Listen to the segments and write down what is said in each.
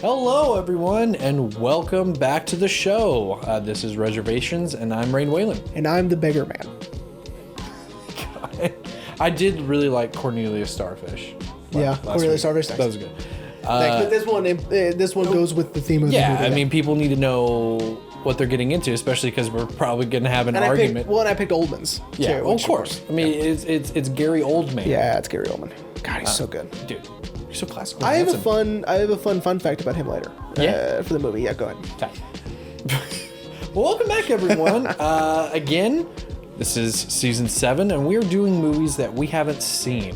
Hello, everyone, and welcome back to the show. This is Reservations, and I'm Rain Whalen. And I'm the Beggarman. I did really like Cornelius Starfish. Cornelius Starfish. That was good. But this one goes with the theme of the movie. I mean, people need to know what they're getting into, especially because we're probably going to have an argument. I picked Oldman's. Yeah, too, of course. I mean, it's Gary Oldman. Yeah, it's Gary Oldman. God, he's so good, dude. You're so classical. I have a fun fact about him later. For the movie. Yeah, go ahead. Well, welcome back, everyone. Again, this is season 7, and we're doing movies that we haven't seen.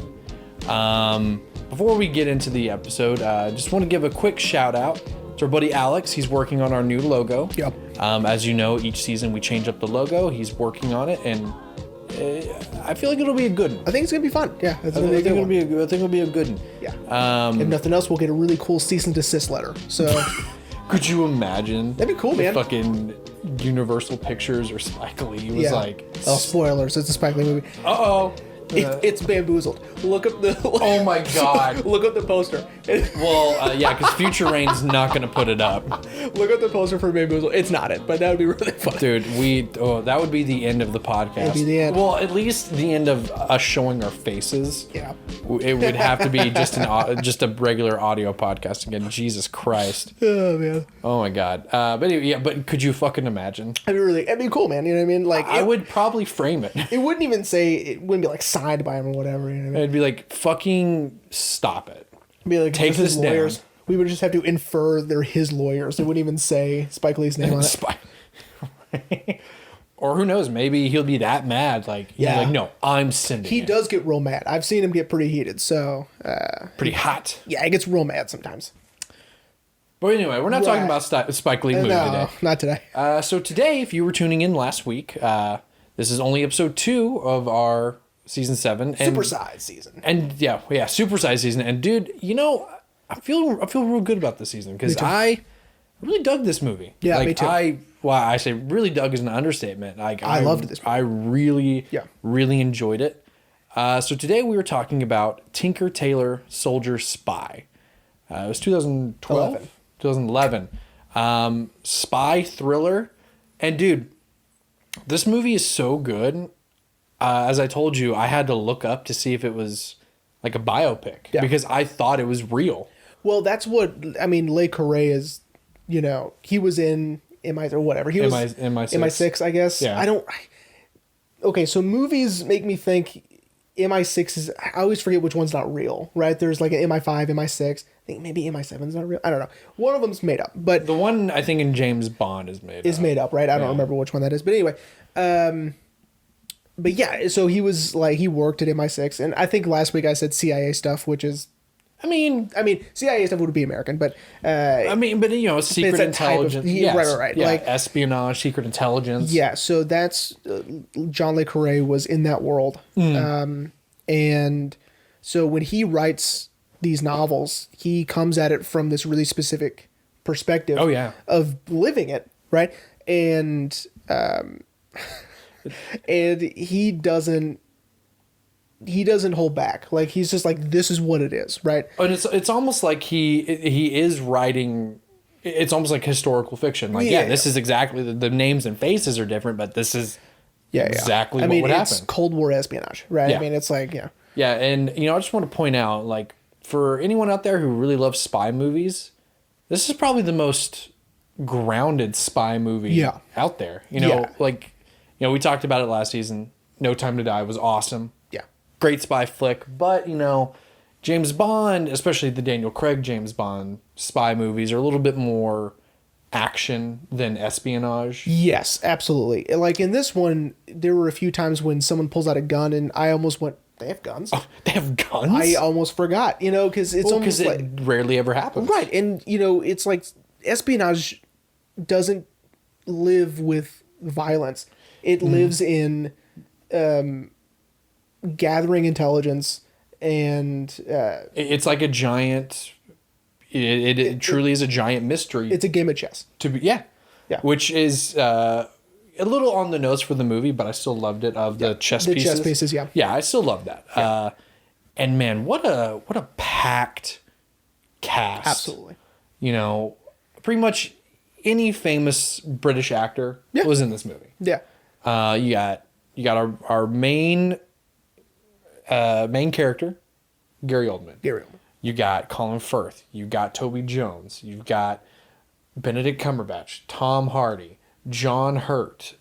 Before we get into the episode, just want to give a quick shout out to our buddy Alex. He's working on our new logo. Yep. As you know, each season we change up the logo. He's working on it, and I feel like it'll be a good one. I think it's gonna be fun. Yeah, I think it'll be a good one. Yeah. If nothing else, we'll get a really cool cease and desist letter. So, could you imagine? That'd be cool, man. Fucking Universal Pictures or Spike Lee was like, oh, spoilers! It's a Spike Lee movie. It's bamboozled. Look up the. Oh my god! Look up the poster. Well, yeah, because Future Rain's not gonna put it up. Look up the poster for bamboozled. It's not it, but that would be really fun. Dude, that would be the end of the podcast. It'd be the end. Well, at least the end of us showing our faces. Yeah. It would have to be just a regular audio podcast again. Jesus Christ. Oh man. Oh my god. But anyway, yeah. But could you fucking imagine? It'd be cool, man. You know what I mean? Like I would probably frame it. It wouldn't even say. It wouldn't be like signed by him or whatever. You know what I mean? It'd be like, fucking stop it. It'd be like, take this lawyers. down. We would just have to infer they're his lawyers. They wouldn't even say Spike Lee's name on it. Or who knows? Maybe he'll be that mad. Like, no, I'm sending He does get real mad. I've seen him get pretty heated. So pretty hot. Yeah, he gets real mad sometimes. But anyway, we're not talking about Spike Lee movie today. Not today. So today, if you were tuning in last week, this is only episode 2 of our season 7. Supersized season. And yeah, supersized season. And dude, I feel real good about this season because I really dug this movie. Yeah, me too. I say really dug is an understatement. Like I loved this movie. I really enjoyed it. So today we were talking about Tinker, Tailor, Soldier, Spy. It was 2011. Spy thriller. And dude, this movie is so good. As I told you, I had to look up to see if it was like a biopic because I thought it was real. Well, that's what I mean. Le Carrè is, he was in MI or whatever. He was MI6, I guess. Yeah. Okay, so movies make me think MI6 is. I always forget which one's not real. Right? There's like an MI5, MI6. I think maybe MI7 is not real. I don't know. One of them's made up, but the one I think in James Bond is made up, right? I don't remember which one that is, but anyway. But yeah, so he was like, he worked at MI6, and I think last week I said CIA stuff, which is, I mean, CIA stuff would be American, but secret intelligence, right, yeah, like espionage, secret intelligence, yeah. So that's John Le Carré was in that world, and so when he writes these novels, he comes at it from this really specific perspective, of living it, right, and he doesn't hold back. Like, he's just like, this is what it is, right? And it's almost like he is writing. It's almost like historical fiction. Like, this is exactly the names and faces are different, but this is exactly what would happen. It's Cold War espionage, right? Yeah. I mean, it's like and I just want to point out, like, for anyone out there who really loves spy movies, this is probably the most grounded spy movie out there. We talked about it last season. No Time to Die was awesome. Yeah. Great spy flick. But, James Bond, especially the Daniel Craig James Bond spy movies, are a little bit more action than espionage. Yes, absolutely. Like in this one, there were a few times when someone pulls out a gun and I almost went, they have guns? Oh, they have guns? I almost forgot, because it's almost like... Because it rarely ever happens. Right. And, it's like espionage doesn't live with violence. It lives in gathering intelligence and... it's like a giant... It truly is a giant mystery. It's a game of chess. Yeah. Which is a little on the nose for the movie, but I still loved it. The chess pieces. The chess pieces, yeah. Yeah, I still love that. Yeah. And man, what a packed cast. Absolutely. pretty much any famous British actor was in this movie. Yeah. You got our main character, Gary Oldman. You got Colin Firth. You got Toby Jones. You've got Benedict Cumberbatch, Tom Hardy, John Hurt.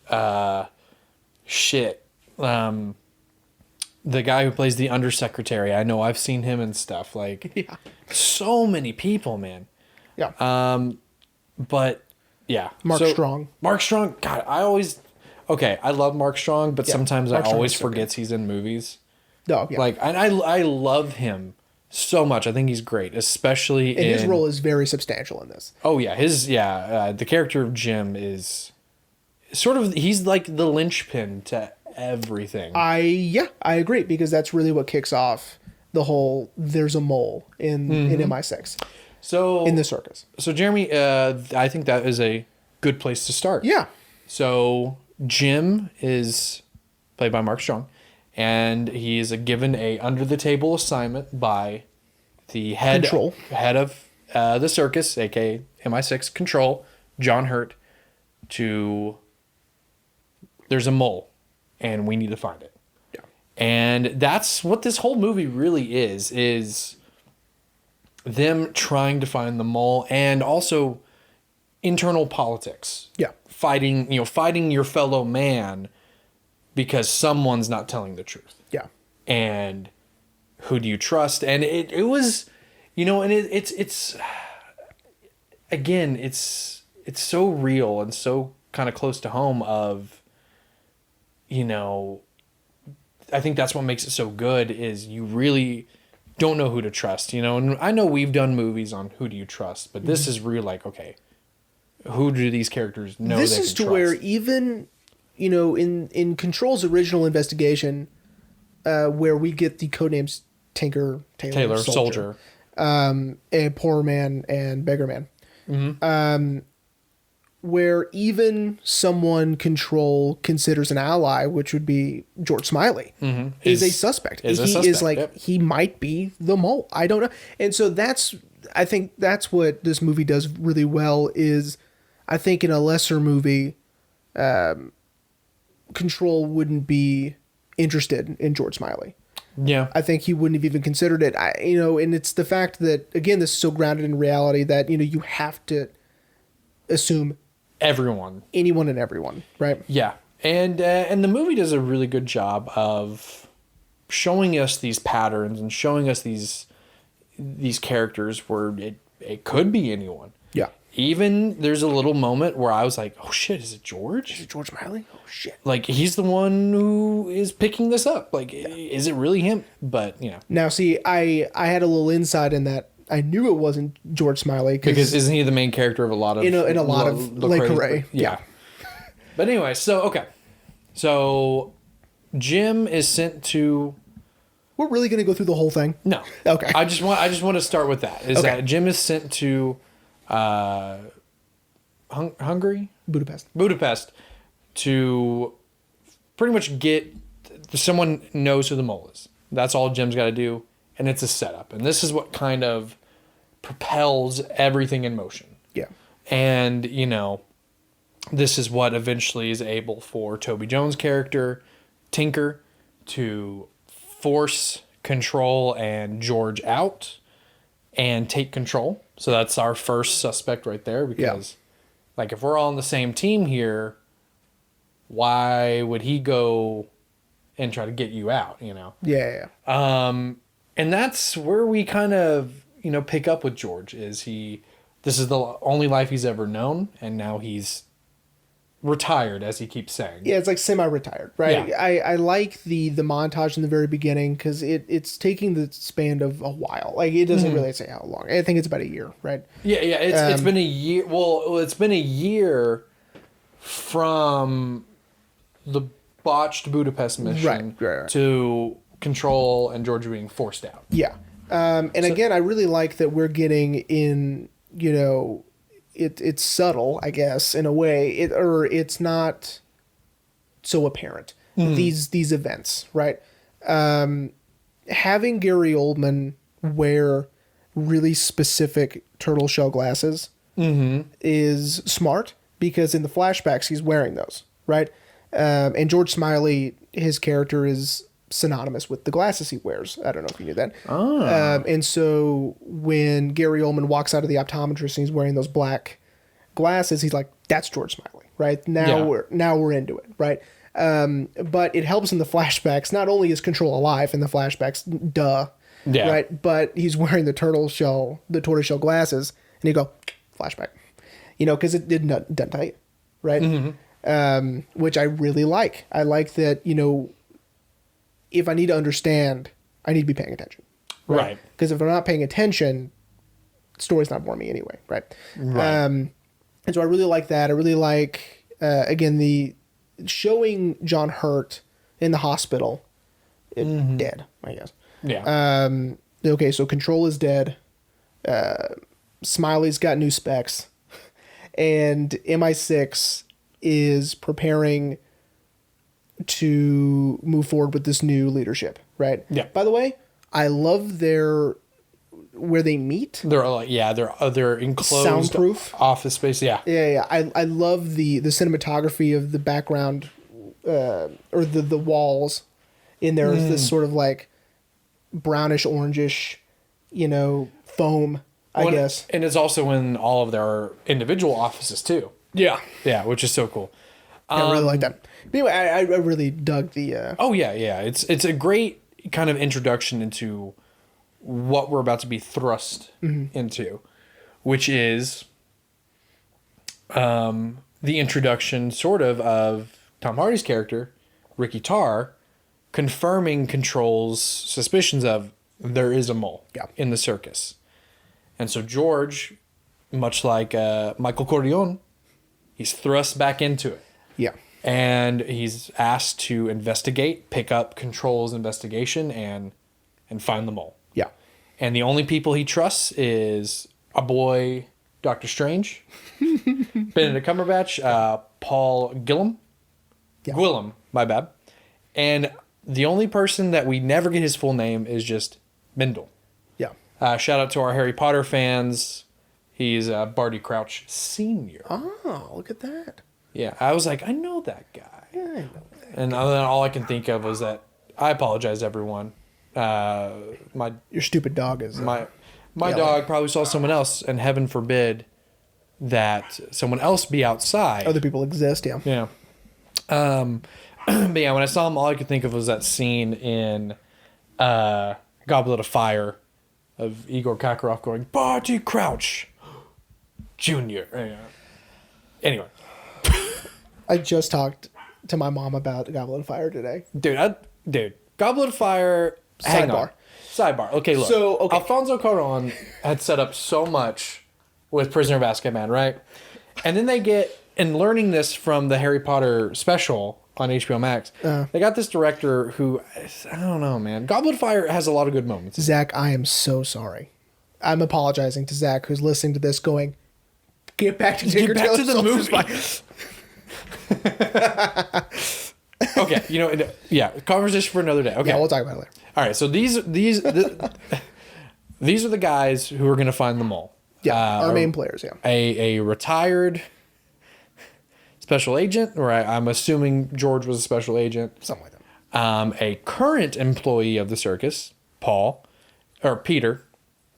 The guy who plays the undersecretary. I know I've seen him and stuff. So many people, man. Yeah. But yeah, Mark Strong. Mark Strong. God, I love Mark Strong, but sometimes Mark I always forget he's in movies. Oh, yeah. And I love him so much. I think he's great, especially and his role is very substantial in this. Oh yeah, the character of Jim is sort of, he's like the linchpin to everything. I agree, because that's really what kicks off the whole there's a mole in MI6. So in the circus. So Jeremy, I think that is a good place to start. Yeah. So Jim is played by Mark Strong, and he is given a under the table assignment by the head of the circus, aka MI6 Control, John Hurt, there's a mole and we need to find it. Yeah. And that's what this whole movie really is them trying to find the mole, and also internal politics. Yeah. Fighting your fellow man because someone's not telling the truth. Yeah. And who do you trust? And it was, and it's again, it's so real and so kind of close to home of, I think that's what makes it so good, is you really don't know who to trust, and I know we've done movies on who do you trust, but this is real, okay, who do these characters know this they is can to trust? Where even, in Control's original investigation, where we get the codenames Tinker, Tailor, Soldier. And Poor Man and Beggarman. Mm-hmm. Where even someone Control considers an ally, which would be George Smiley, is a suspect. He might be the mole. I don't know. And so I think that's what this movie does really well, is I think in a lesser movie, Control wouldn't be interested in George Smiley. Yeah. I think he wouldn't have even considered it. And it's the fact that, again, this is so grounded in reality that, you have to assume anyone and everyone, right? Yeah. And the movie does a really good job of showing us these patterns and showing us these characters where it could be anyone. Yeah. Even there's a little moment where I was like, oh shit, is it George? Is it George Smiley? Oh shit. He's the one who is picking this up. Is it really him? But, Now, see, I had a little insight in that. I knew it wasn't George Smiley. Because isn't he the main character of a lot of... In a lot of Le Carrè. Yeah. But anyway, okay. So Jim is sent to... We're really going to go through the whole thing? No. Okay. I just want to start with that. That Jim is sent to Hungary? Budapest to pretty much get... Someone knows who the mole is. That's all Jim's got to do. And it's a setup. And this is what kind of propels everything in motion. Yeah. And, this is what eventually is able for Toby Jones' character, Tinker, to force Control and George out and take control. So that's our first suspect right there, because if we're all on the same team here, why would he go and try to get you out, Yeah. And that's where we kind of, pick up with George, this is the only life he's ever known, and now he's retired, as he keeps saying. Yeah, it's like semi-retired, right? Yeah. I like the montage in the very beginning, because it's taking the span of a while. It doesn't really say how long. I think it's about a year, right? Yeah, it's been a year. Well, it's been a year from the botched Budapest mission right. to Control and George being forced out. Yeah. Again, I really like that we're getting in, it's subtle, I guess, in a way, it's not so apparent. These events, right? Having Gary Oldman wear really specific turtle shell glasses is smart, because in the flashbacks he's wearing those, right? And George Smiley, his character is synonymous with the glasses he wears. I don't know if you knew that. And so when Gary Oldman walks out of the optometrist and he's wearing those black glasses, he's like, that's George Smiley, right? Now we're into it, right? But it helps in the flashbacks. Not only is Control alive in the flashbacks, right? But he's wearing the tortoiseshell glasses, and you go, flashback, because it didn't tell you, right? Which I really like. I like that, if I need to understand, I need to be paying attention. Right. Because if I'm not paying attention, the story's not for me anyway. Right. And so I really like that. I really like, again, the showing John Hurt in the hospital, dead, I guess. Yeah. Okay. So Control is dead. Smiley's got new specs, and MI6 is preparing to move forward with this new leadership, right? Yeah. By the way, I love where they meet. They're like, they're enclosed, soundproof office space. Yeah. I love the cinematography of the background, or the walls in there. This sort of like brownish orangish, foam, I guess. And it's also in all of their individual offices too. Yeah. Yeah, which is so cool. I really like that. Anyway, I really dug the... It's a great kind of introduction into what we're about to be thrust into, which is the introduction sort of Tom Hardy's character, Ricky Tarr, confirming Control's suspicions of there is a mole in the circus. And so George, much like Michael Corleone, he's thrust back into it. Yeah. And he's asked to investigate, pick up Control's investigation, and find the mole. Yeah. And the only people he trusts is a boy, Doctor Strange, Benedict Cumberbatch, Paul Gillum. Yeah. Gwillem, my bad. And the only person that we never get his full name is just Mendel. Yeah. Shout out to our Harry Potter fans. He's Barty Crouch Sr. Oh, look at that. Yeah, I was like, I know that guy. Yeah, I know that. And then all I can think of was that I apologize, everyone. Your stupid dog is my dog probably saw someone else, and heaven forbid that someone else be outside. Other people exist, yeah. Yeah. But yeah, when I saw him, all I could think of was that scene in Goblet of Fire of Igor Kakarov going, Barty Crouch Jr. Anyway. I just talked to my mom about Goblet of Fire today. Dude, Goblet of Fire... Sidebar. Okay, look. So, Alfonso Cuarón had set up so much with Prisoner of Azkaban, right? And then they get... And learning this from the Harry Potter special on HBO Max, they got this director who... I don't know, man. Goblet of Fire has a lot of good moments. Zach, I am so sorry. I'm apologizing to Zach, who's listening to this going, get back to the movie. Okay, conversation for another day. Okay, yeah, we'll talk about it later. All right, so these are the guys who are going to find the mole. Yeah, our main players. Yeah, a retired special agent, or I'm assuming George was a special agent, something like that. A current employee of the circus, Peter.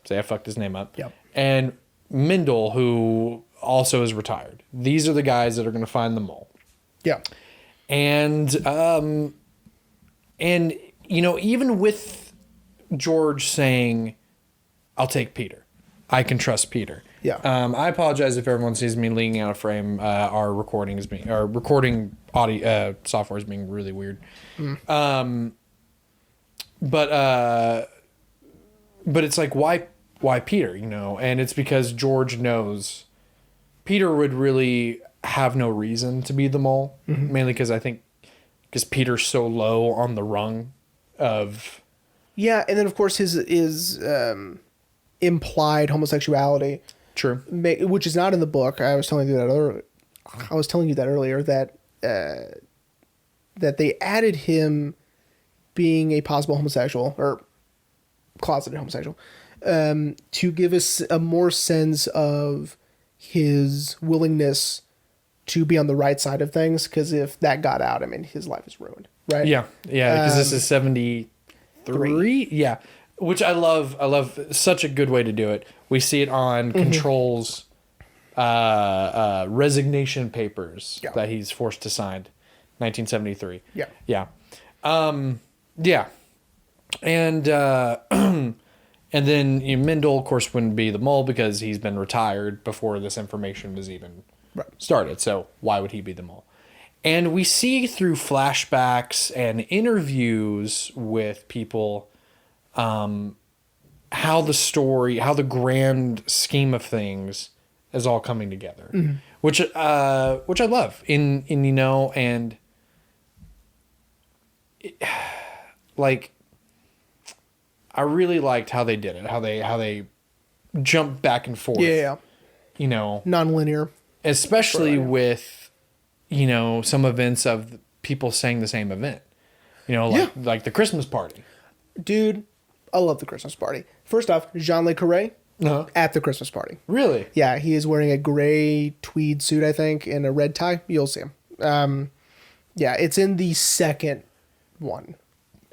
Say I fucked his name up. Yep. And Mendel, who also is retired. These are the guys that are going to find the mole. Yeah. And even with George saying, I'll take Peter. I can trust Peter. Yeah. I apologize if everyone sees me leaning out of frame. Our recording audio software is being really weird. But it's like, why Peter, And it's because George knows Peter would really have no reason to be the mole, mainly because Peter's so low on the rung of... Yeah, and then, of course, his implied homosexuality. True. Which is not in the book. I was telling you that earlier, that they added him being a possible homosexual, or closeted homosexual, to give us a more sense of his willingness to be on the right side of things. Because if that got out, I mean, his life is ruined, right? Yeah, because this is 73. Yeah, which I love. I love such a good way to do it. We see it on Control's resignation papers that he's forced to sign, 1973. Yeah, yeah, yeah, and and then Mendel, of course, wouldn't be the mole because he's been retired before this information was even started. So why would he be the mole? And we see through flashbacks and interviews with people how the grand scheme of things is all coming together, which I love. I really liked how they did it, how they jumped back and forth. Yeah. Non-linear. Especially with, some events of people saying the same event. Like the Christmas party. Dude, I love the Christmas party. First off, Jean Le Carré at the Christmas party. Really? Yeah, he is wearing a gray tweed suit, I think, and a red tie. You'll see him. It's in the second one.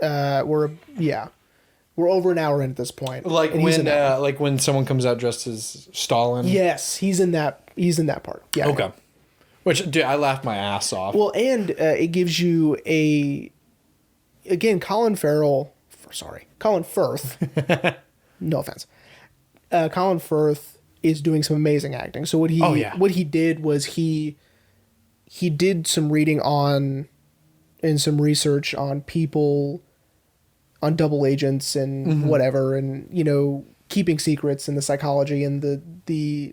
We're over an hour in at this point. Like when someone comes out dressed as Stalin. Yes, he's in that part. Yeah. Okay. Which, dude, I laughed my ass off. Well, and it gives you Colin Firth. No offense. Colin Firth is doing some amazing acting. So what he did was he did some reading on and some research on people, on double agents and whatever, and keeping secrets and the psychology and the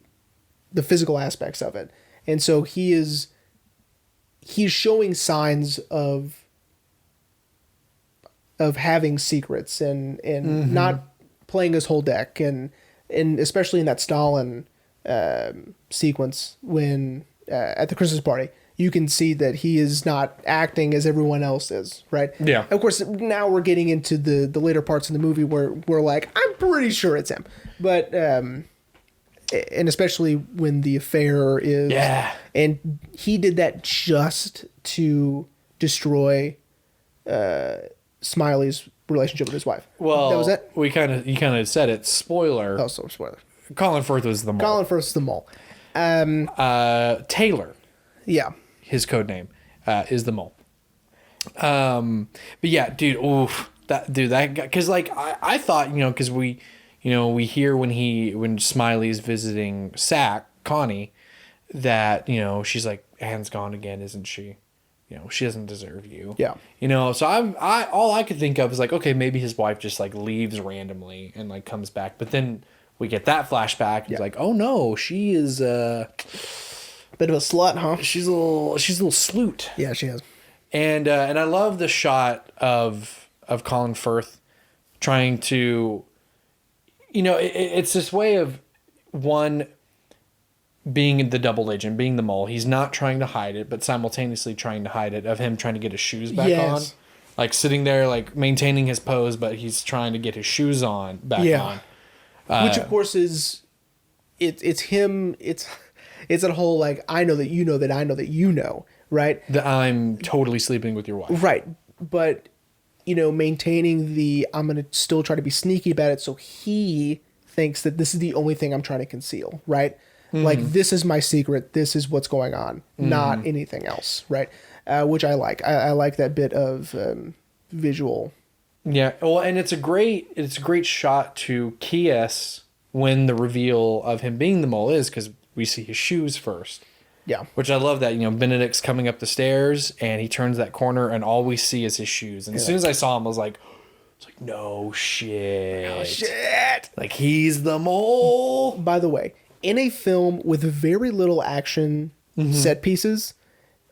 physical aspects of it. And so he's showing signs of having secrets and not playing his whole deck, and especially in that Stalin sequence when at the Christmas party, you can see that he is not acting as everyone else is, right? Yeah. Of course, now we're getting into the later parts of the movie where we're like, I'm pretty sure it's him. But, and especially when the affair is... Yeah. And he did that just to destroy Smiley's relationship with his wife. Well, that was it? You kind of said it. Spoiler. Oh, so spoiler. Colin Firth was the mole. Colin Firth is the mole. Tailor. Yeah. His code name is the mole. But yeah, dude, oof, that guy, because I thought, because we hear when Smiley's visiting Connie, that she's like, Anne's gone again, isn't she? She doesn't deserve you. Yeah. So I all I could think of is like, okay, maybe his wife just like leaves randomly and like comes back, but then we get that flashback and it's like, oh no, she is bit of a slut, huh? She's a little sleut. Yeah, she is. And I love the shot of Colin Firth trying to, it's this way of one being the double agent, being the mole. He's not trying to hide it, but simultaneously trying to hide it, of him trying to get his shoes back on. Like sitting there, like maintaining his pose, but he's trying to get his shoes back on. Which of course is, it's him, it's that whole like, I know that you know that I know that you know, right? That I'm totally sleeping with your wife. Right. But, maintaining I'm going to still try to be sneaky about it so he thinks that this is the only thing I'm trying to conceal, right? Mm-hmm. Like, this is my secret. This is what's going on, not anything else, right? Which I like. I like that bit of visual. Yeah. Well, and it's a great shot to key us when the reveal of him being the mole is, because we see his shoes first. Yeah. Which I love that, Benedict's coming up the stairs and he turns that corner and all we see is his shoes. And as soon as I saw him, I was like, no shit. Oh, shit. Like, he's the mole. By the way, in a film with very little action set pieces,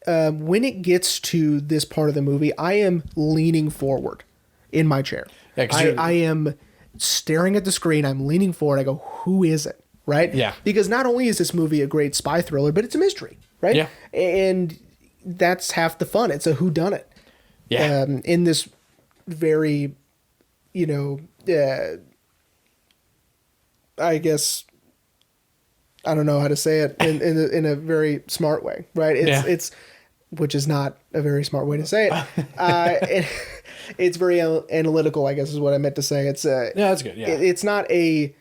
when it gets to this part of the movie, I am leaning forward in my chair. Yeah, I am staring at the screen. I'm leaning forward. I go, who is it? Right? Yeah. Because not only is this movie a great spy thriller, but it's a mystery, right? Yeah. And that's half the fun. It's a whodunit. Yeah. In this very, I guess, I don't know how to say it in a very smart way, right? It's which is not a very smart way to say it. It's very analytical, I guess is what I meant to say. It's that's good. Yeah, it's not a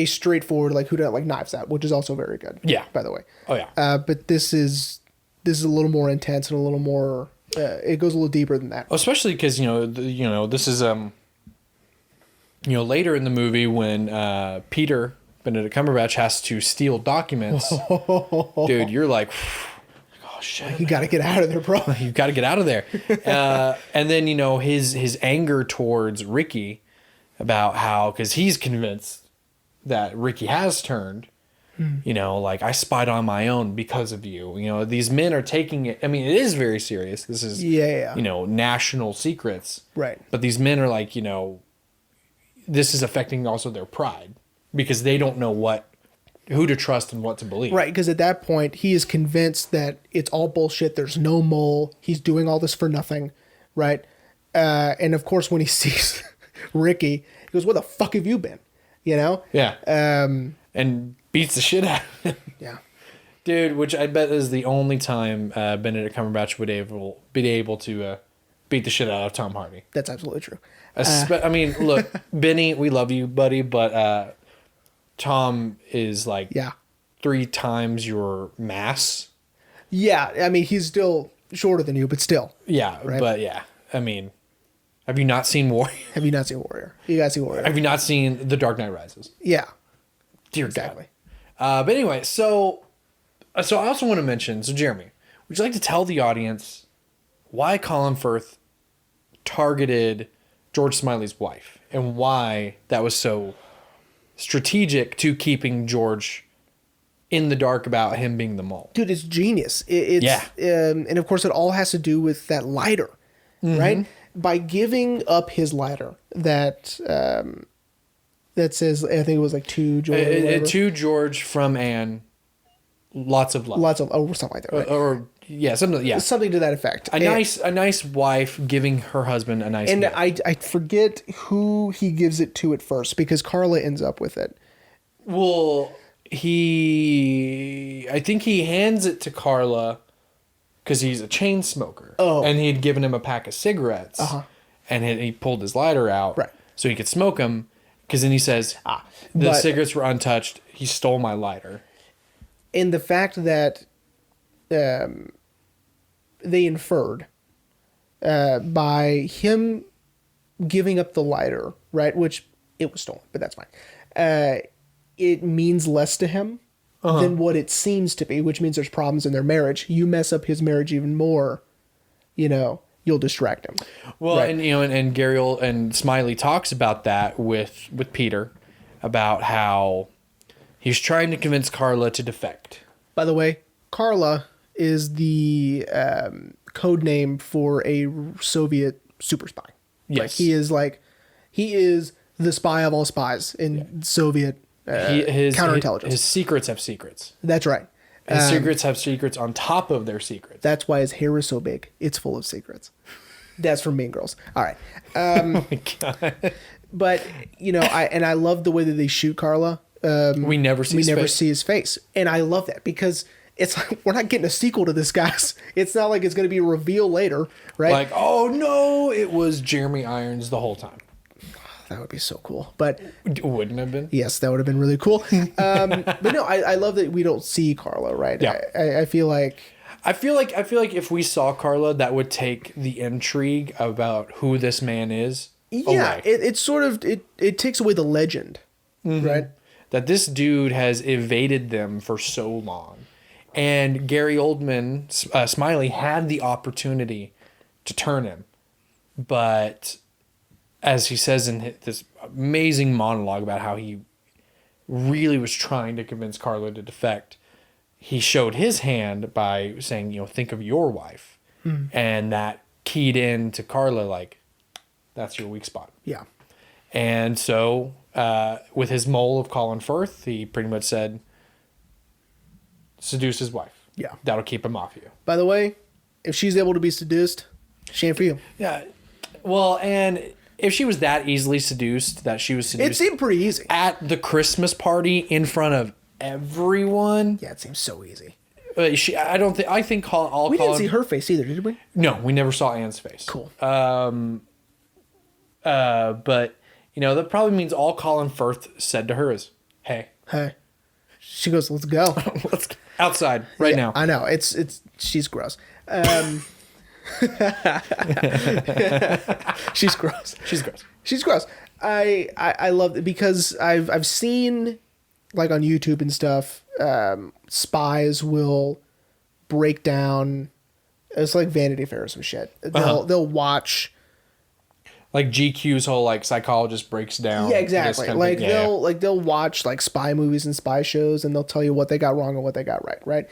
straightforward like who done like Knives Out, which is also very good. Yeah, by the way. Oh yeah. But this is a little more intense and a little more. It goes a little deeper than that. Especially because this is later in the movie when Peter Benedict Cumberbatch has to steal documents. Dude, you're like, oh shit, you got to get out of there, bro. You got to get out of there. And then his anger towards Ricky about how because he's convinced that Ricky has turned. Like I spied on my own because of you. These men are taking it. I mean, it is very serious. This is national secrets. Right. But these men are like, this is affecting also their pride because they don't know who to trust and what to believe. Right, because at that point he is convinced that it's all bullshit. There's no mole. He's doing all this for nothing, right? And of course, when he sees Ricky, he goes, "Where the fuck have you been?" Yeah. And beats the shit out of him. Yeah. Dude, which I bet is the only time Benedict Cumberbatch would be able to beat the shit out of Tom Hardy. That's absolutely true. I mean, look, Benny, we love you, buddy, but Tom is like 3 times your mass. Yeah, I mean, he's still shorter than you, but still. Yeah, right? But yeah, I mean, have you not seen Warrior? Have you not seen Warrior? You gotta see Warrior. Have you not seen The Dark Knight Rises? Yeah. Dear exactly. God. But anyway, so I also want to mention, so Jeremy, would you like to tell the audience why Colin Firth targeted George Smiley's wife and why that was so strategic to keeping George in the dark about him being the mole? Dude, it's genius. And of course it all has to do with that lighter, right? By giving up his lighter that says, I think it was like to George. To George from Anne, lots of love. Or something like that, right? Or something to that effect. A nice wife giving her husband a nice and gift. I forget who he gives it to at first because Carla ends up with it. Well, I think he hands it to Carla because he's a chain smoker. Oh. And he'd given him a pack of cigarettes. And he pulled his lighter out so he could smoke them. Because then he says, the cigarettes were untouched. He stole my lighter. And the fact that they inferred by him giving up the lighter, right, which it was stolen, but that's fine, it means less to him than what it seems to be, which means there's problems in their marriage. You mess up his marriage even more, you'll distract him. Well, right. and Gary and Smiley talks about that with Peter, about how he's trying to convince Carla to defect. By the way, Carla is the code name for a Soviet super spy. Yes. He is the spy of all spies in Soviet counterintelligence. His secrets have secrets. That's right. His secrets have secrets on top of their secrets. That's why his hair is so big. It's full of secrets. That's from Mean Girls. All right. Oh my God. But, I love the way that they shoot Carla. We never see his face. And I love that because it's like, we're not getting a sequel to this, guys. It's not like it's going to be a reveal later, right? Like, oh no, it was Jeremy Irons the whole time. That would be so cool, but wouldn't have been. Yes, that would have been really cool. But no, I love that we don't see Carla. Right? Yeah. I feel like if we saw Carla, that would take the intrigue about who this man is. Yeah, away. It's sort of it takes away the legend, right? That this dude has evaded them for so long, and Gary Oldman, Smiley, had the opportunity to turn him, but as he says in this amazing monologue about how he really was trying to convince Carla to defect, he showed his hand by saying, think of your wife. And that keyed in to Carla, like, that's your weak spot. Yeah. And so, with his mole of Colin Firth, he pretty much said, seduce his wife. Yeah. That'll keep him off you. By the way, if she's able to be seduced, shame for you. Yeah. Well, and if she was that easily seduced, that she was seduced. It seemed pretty easy. At the Christmas party in front of everyone. Yeah, it seems so easy. I think we didn't see her face either, did we? No, we never saw Anne's face. Cool. But, that probably means all Colin Firth said to her is, hey. She goes, let's go. Let's go. Outside right now. I know. She's gross. She's gross. She's gross. I love it because I've seen, like, on YouTube and stuff, spies will break down. It's like Vanity Fair or some shit. They'll watch, like GQ's whole like psychologist breaks down. Yeah, exactly. Like they'll watch like spy movies and spy shows, and they'll tell you what they got wrong and what they got right, right?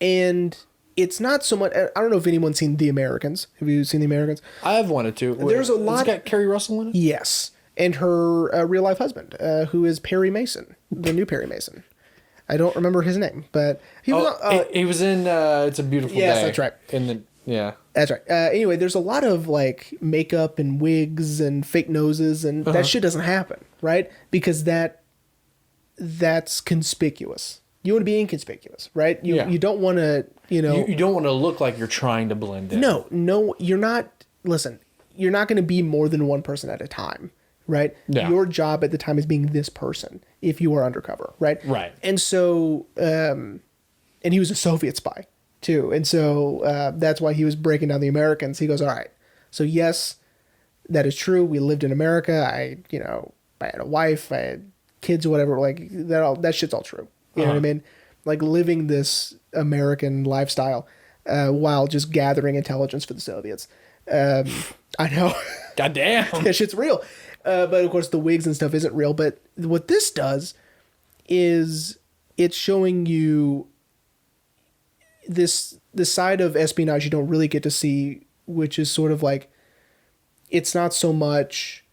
And it's not so much. I don't know if anyone's seen The Americans. Have you seen The Americans? I've wanted to. There's a lot. It's got Kerry Russell in it. Yes, and her real life husband, who is Perry Mason, the new Perry Mason. I don't remember his name, but he was in It's a Beautiful Day. Yes, that's right. That's right. Anyway, there's a lot of like makeup and wigs and fake noses, and that shit doesn't happen, right? Because that's conspicuous. You want to be inconspicuous, right? You don't want to, you don't want to look like you're trying to blend in. No, you're not. Listen, you're not going to be more than one person at a time, right? Yeah. Your job at the time is being this person if you are undercover, right? Right. And so, and he was a Soviet spy too, and so that's why he was breaking down The Americans. He goes, all right, so yes, that is true. We lived in America. I had a wife, I had kids or whatever. Like that shit's all true. You know what I mean? Like living this American lifestyle while just gathering intelligence for the Soviets. I know. Goddamn. That shit's real. But of course the wigs and stuff isn't real. But what this does is it's showing you this side of espionage you don't really get to see, which is sort of like, it's not so much,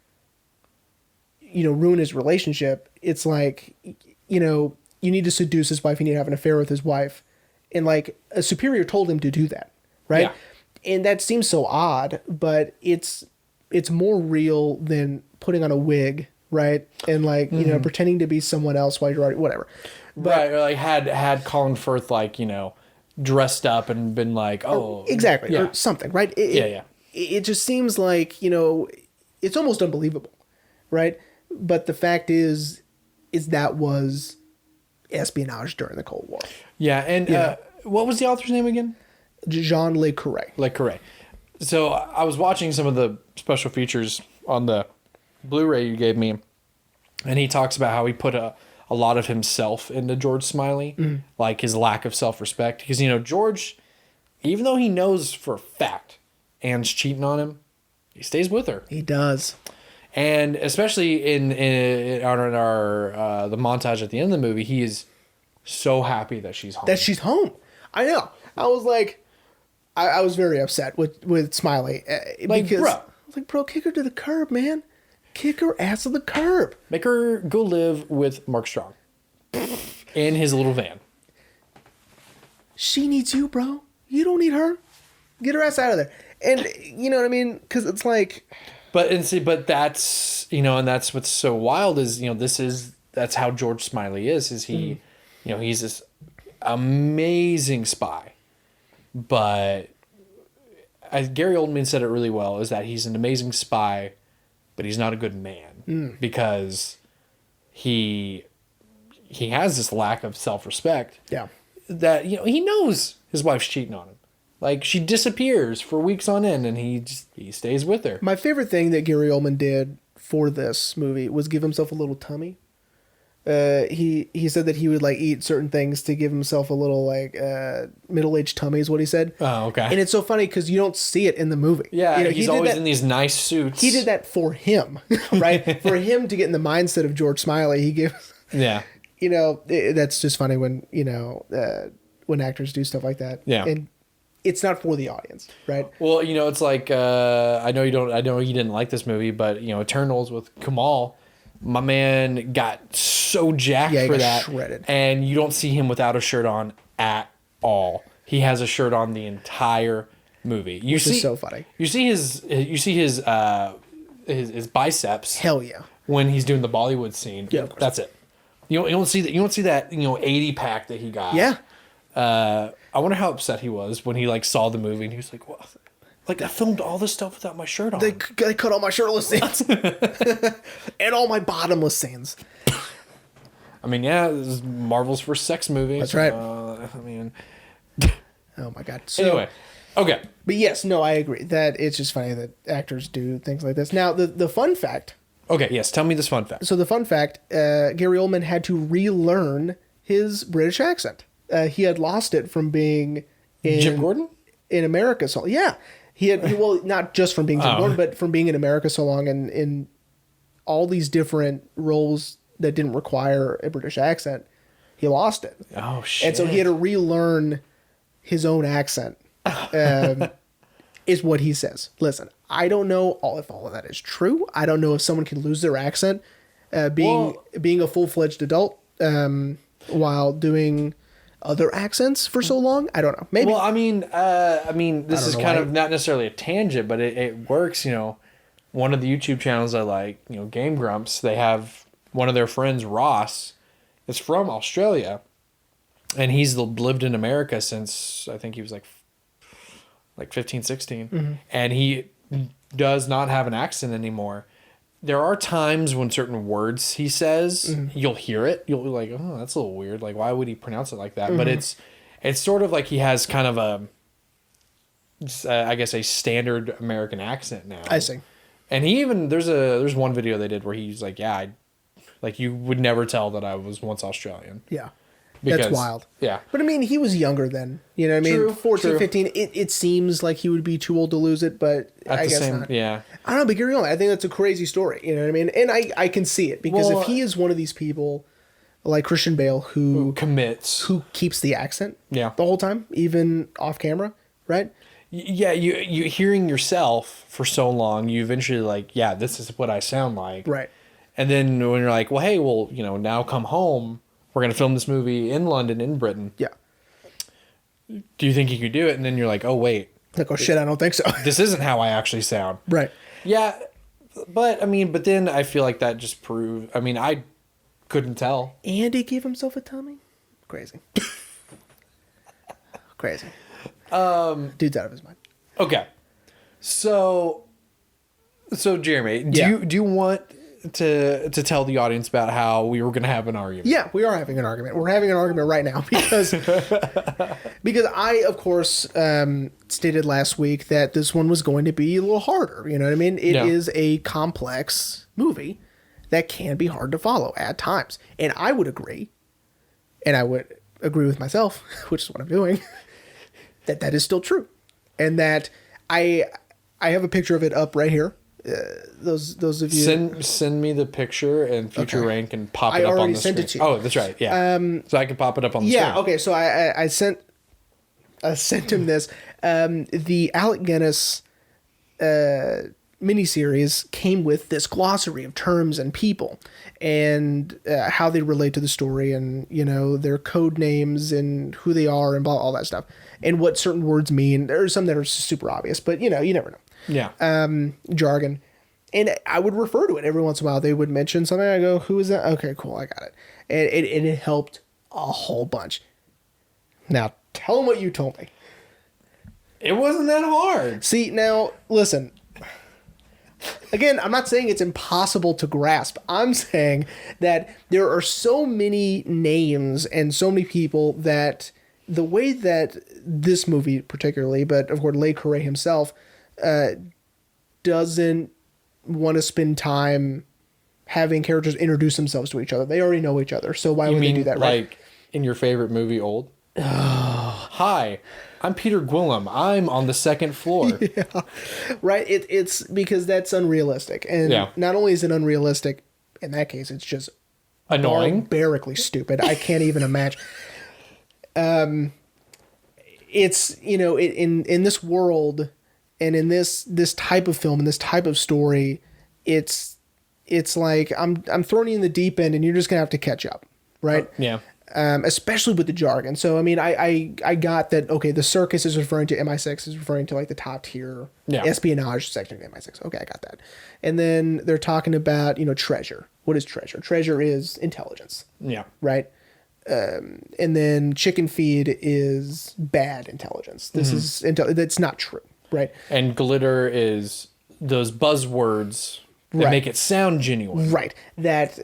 ruin his relationship. It's like, you need to seduce his wife, you need to have an affair with his wife. And like a superior told him to do that. Right. Yeah. And that seems so odd, but it's more real than putting on a wig. Right. And like, pretending to be someone else while you're already, whatever. But, right. Or like had Colin Firth, like, dressed up and been like, oh, exactly. Yeah. Or something. Right. It just seems like, it's almost unbelievable. Right. But the fact is that was espionage during the Cold War. Yeah, and what was the author's name again? Jean Le Carrè. Le Carrè. So I was watching some of the special features on the Blu-ray you gave me, and he talks about how he put a lot of himself into George Smiley, like his lack of self-respect. Because, George, even though he knows for a fact Anne's cheating on him, he stays with her. He does. And especially in our the montage at the end of the movie, he is so happy that she's home. I know. I was like, I was very upset with Smiley because I was like, bro, kick her to the curb, man. Kick her ass to the curb. Make her go live with Mark Strong in his little van. She needs you, bro. You don't need her. Get her ass out of there. And you know what I mean? Because it's like. But that's, and that's what's so wild is, that's how George Smiley is he, he's this amazing spy. But as Gary Oldman said it really well, is that he's an amazing spy, but he's not a good man because he has this lack of self-respect. Yeah. That, he knows his wife's cheating on him. Like, she disappears for weeks on end, and he stays with her. My favorite thing that Gary Oldman did for this movie was give himself a little tummy. He said that he would, like, eat certain things to give himself a little, like, middle-aged tummy is what he said. Oh, okay. And it's so funny because you don't see it in the movie. Yeah, he's always in these nice suits. He did that for him, right? For him to get in the mindset of George Smiley, he gives... Yeah. That's just funny when, when actors do stuff like that. Yeah. And it's not for the audience, right? Well, it's like I know you didn't like this movie, but Eternals with Kamal, my man got so jacked for that, shredded. And you don't see him without a shirt on at all. He has a shirt on the entire movie. Which is so funny. You see his his biceps. Hell yeah. When he's doing the Bollywood scene. Yeah, that's it. You don't see that. You don't see that 80 pack that he got. Yeah. I wonder how upset he was when he like saw the movie and he was like, "What? Like I filmed all this stuff without my shirt on. They cut all my shirtless scenes and all my bottomless scenes." I mean, yeah, this is Marvel's first sex movie. That's right. I mean, oh my god. So, anyway, okay. But yes, no, I agree that it's just funny that actors do things like this. Now, the fun fact. Okay, yes, tell me this fun fact. So the fun fact, Gary Oldman had to relearn his British accent. He had lost it from being in Jim Gordon in America. So yeah, he had well, not just from being Jim Gordon, but from being in America so long and in all these different roles that didn't require a British accent. He lost it. Oh shit! And so he had to relearn his own accent. Is what he says. Listen, I don't know if all of that is true. I don't know if someone can lose their accent being a full-fledged adult while doing other accents for so long. I don't know. Maybe. Well, I mean, this is kind of not necessarily a tangent, but it works. You know, one of the YouTube channels I like, Game Grumps, they have one of their friends, Ross, is from Australia, and he's lived in America since I think he was like 15, 16. Mm-hmm. And he does not have an accent anymore. There are times when certain words he says, you'll hear it. You'll be like, oh, that's a little weird. Like, why would he pronounce it like that? Mm-hmm. But it's sort of like he has kind of I guess a standard American accent now. I see. And he even, there's one video they did where he's like, yeah, like you would never tell that I was once Australian. Yeah. That's wild. Yeah. But I mean, he was younger then. You know what I mean? True, 14, 15. It seems like he would be too old to lose it, but I guess not. Yeah. I don't know, but Gary Oldman, I think that's a crazy story. You know what I mean? And I can see it because if he is one of these people like Christian Bale who commits, who keeps the accent the whole time, even off camera, right? Yeah, you hearing yourself for so long, you eventually like, yeah, this is what I sound like. Right. And then when you're like, well, hey, now come home. We're going to film this movie in London, in Britain. Yeah. Do you think you could do it? And then you're like, oh, wait. Like, oh, shit, I don't think so. This isn't how I actually sound. Right. Yeah. But then I feel like that just proved, I couldn't tell. And he gave himself a tummy? Crazy. Crazy. Dude's out of his mind. Okay. So Jeremy, do you want to tell the audience about how we were going to have an argument? Yeah, we are having an argument. We're having an argument right now because I, of course, stated last week that this one was going to be a little harder. You know what I mean? It is a complex movie that can be hard to follow at times. And I would agree, and I would agree with myself, which is what I'm doing, that is still true. And that I have a picture of it up right here. Those of you send me the picture and Future Rain can pop it up on the screen. I already sent it to you. Oh, that's right. Yeah. So I can pop it up on the screen. Yeah. Okay. So I sent him this. The Alec Guinness miniseries came with this glossary of terms and people and how they relate to the story and their code names and who they are and all that stuff and what certain words mean. There are some that are super obvious, but you never know. Yeah. Jargon. And I would refer to it every once in a while. They would mention something. I go, who is that? Okay, cool. I got it. And it helped a whole bunch. Now, tell them what you told me. It wasn't that hard. See, now, listen. Again, I'm not saying it's impossible to grasp. I'm saying that there are so many names and so many people that the way that this movie particularly, but of course, Le Carré himself, doesn't want to spend time having characters introduce themselves to each other. They already know each other, so why would they do that? Right? Like in your favorite movie, Old? Hi, I'm Peter Gwillem. I'm on the second floor. Yeah, right. It's because that's unrealistic, and not only is it unrealistic, in that case, it's just annoying, barbarically stupid. I can't even imagine. It's in this world. And in this type of film and this type of story, it's like I'm throwing you in the deep end, and you're just gonna have to catch up, right? Yeah. especially with the jargon. So, I mean, I got that, okay, the circus is referring to MI6, is referring to, like, the top tier espionage section of MI6. Okay, I got that. And then they're talking about, treasure. What is treasure? Treasure is intelligence. Yeah. Right? And then chicken feed is bad intelligence. This is that's not true, right? And glitter is those buzzwords that make it sound genuine, right? That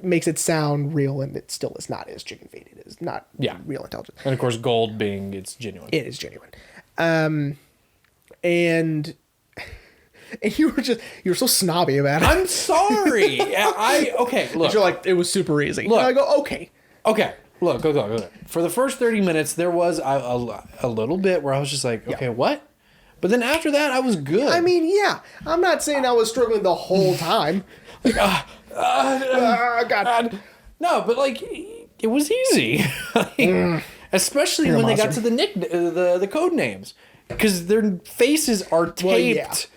makes it sound real, and it still is not. Is chicken feed? It is not real intelligence. And of course, gold being it's genuine. It is genuine, and you were so snobby about it. I'm sorry. Look. You're like, it was super easy. Look. And I go, okay. Look. For the first 30 minutes, there was a little bit where I was just like, okay, what? But then after that, I was good. I mean, yeah. I'm not saying I was struggling the whole time. God. No, but like, it was easy. Especially when they got to the code names. Because their faces are taped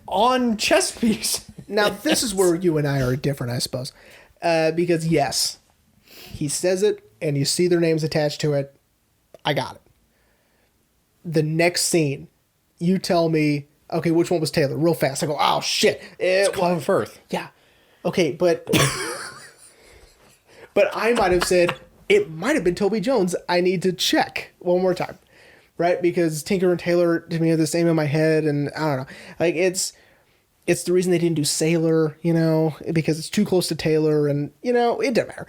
on chess pieces. Now, this is where you and I are different, I suppose. Because, yes, he says it, and you see their names attached to it. I got it. The next scene, you tell me, okay, which one was Tailor? Real fast. I go, oh, shit. It's Colin Firth. Yeah. Okay, but... but I might have said, it might have been Toby Jones. I need to check one more time. Right? Because Tinker and Tailor, to me, are the same in my head, and I don't know. Like, it's the reason they didn't do Sailor, because it's too close to Tailor, and, it doesn't matter.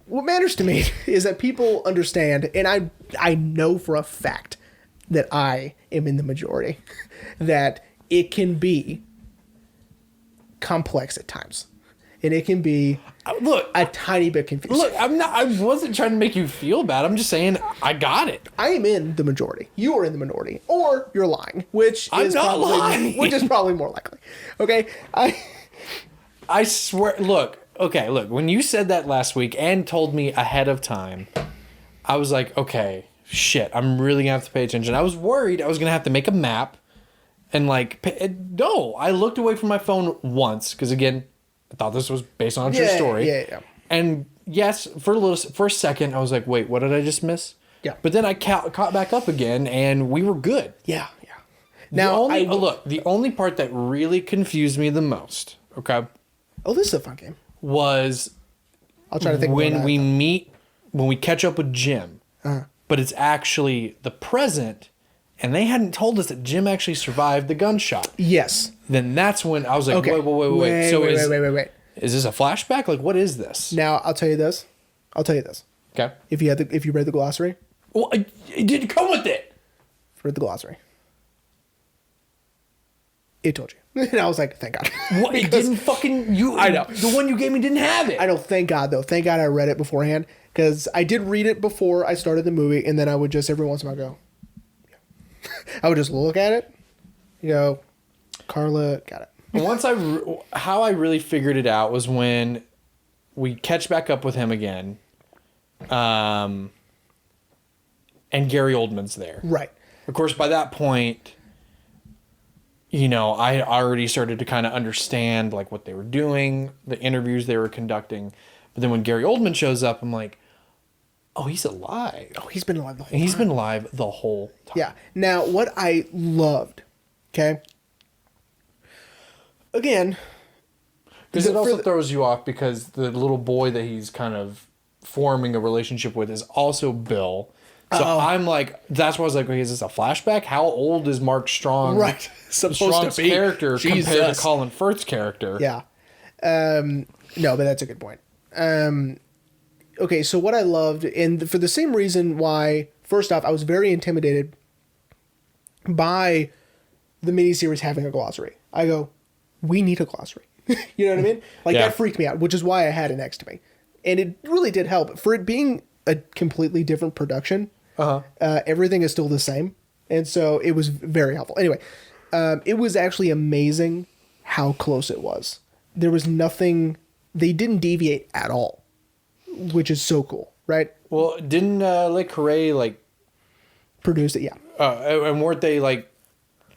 What matters to me is that people understand, and I know for a fact that I am in the majority, that it can be complex at times. And it can be a tiny bit confusing. Look, I wasn't trying to make you feel bad. I'm just saying I got it. I am in the majority. You are in the minority. Or you're lying, which is probably more likely. Okay? I swear, look, when you said that last week and told me ahead of time, I was like, okay, shit, I'm really going to have to pay attention. I was worried I was going to have to make a map and no, I looked away from my phone once because, again, I thought this was based on a true story. Yeah. And yes, for a second, I was like, wait, what did I just miss? Yeah. But then I caught back up again, and we were good. Yeah. Now, the only part that really confused me the most, okay? Oh, this is a fun game. Was I'll try to think when we catch up with Jim, but it's actually the present, and they hadn't told us that Jim actually survived the gunshot. Yes. Then that's when I was like, okay. wait. So wait. Is this a flashback? Like, what is this? Now, I'll tell you this. Okay. If you read the glossary. Well, it didn't come with it. Read the glossary. It told you. And I was like, thank God. What? It didn't fucking... I know. The one you gave me didn't have it. I know. Thank God, though. Thank God I read it beforehand. Because I did read it before I started the movie. And then I would just every once in a while go... I would just look at it. Carla, got it. How I really figured it out was when we catch back up with him again, and Gary Oldman's there. Right. Of course, by that point, I already started to kind of understand like what they were doing, the interviews they were conducting. But then when Gary Oldman shows up, I'm like, oh, he's alive. Oh, he's been alive the whole time. He's been alive the whole time. Yeah. Now, what I loved, okay? Again... Because it also throws you off because the little boy that he's kind of forming a relationship with is also Bill. So I'm like, that's why I was like, okay, is this a flashback? How old is Mark Strong? Right. Strong's character compared to Colin Firth's character? Yeah. No, but that's a good point. Okay, so what I loved, and for the same reason why, first off, I was very intimidated by the miniseries having a glossary. I go, we need a glossary. You know what I mean? That freaked me out, which is why I had it next to me. And it really did help. For it being a completely different production, everything is still the same. And so it was very helpful. Anyway, it was actually amazing how close it was. There was nothing... They didn't deviate at all, which is so cool, right? Well, didn't Carrè produce it? Yeah. And weren't they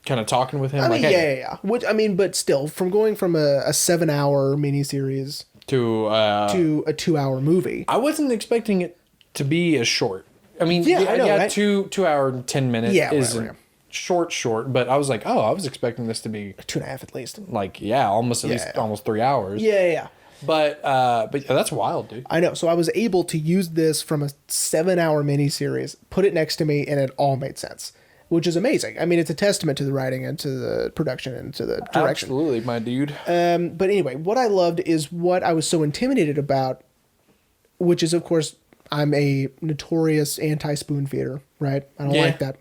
kind of talking with him? Yeah. Which but still, from going from a 7-hour miniseries to a 2-hour movie. I wasn't expecting it to be as short. I mean, I know, right? 2 hour and 10 minutes isn't whatever. short, but I was like, I was expecting this to be 2.5 at least. Like, almost at least almost 3 hours. Yeah. But that's wild, dude. I know. So I was able to use this from a 7-hour miniseries, put it next to me, and it all made sense, which is amazing. I mean, it's a testament to the writing and to the production and to the direction. Absolutely, my dude. But anyway, what I loved is what I was so intimidated about, which is, of course, I'm a notorious anti-spoon feeder, right? I don't like that,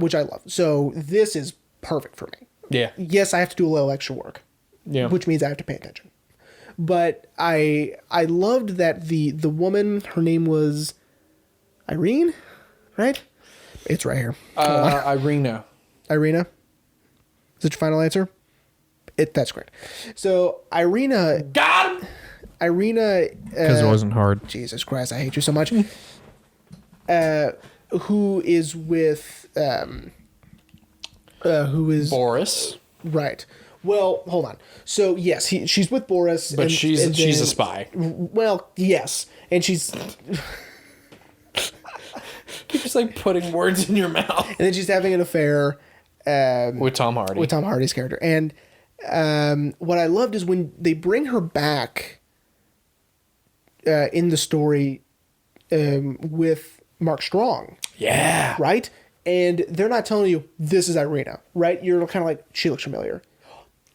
which I love. So this is perfect for me. Yeah. Yes, I have to do a little extra work, which means I have to pay attention. But I loved that the woman, her name was Irene, right? It's right here. Irina. Irina? Is that your final answer? That's correct. So Irina... Got him! Irina... Because it wasn't hard. Jesus Christ, I hate you so much. Who is with... who is... Boris. Right. Well, hold on. So yes, she's with Boris, but she's a spy. Well, yes, and she's You're just like putting words in your mouth. And then she's having an affair with Tom Hardy. With Tom Hardy's character, and what I loved is when they bring her back in the story with Mark Strong. Yeah. Right, and they're not telling you this is Irina. Right, you're kind of like, she looks familiar.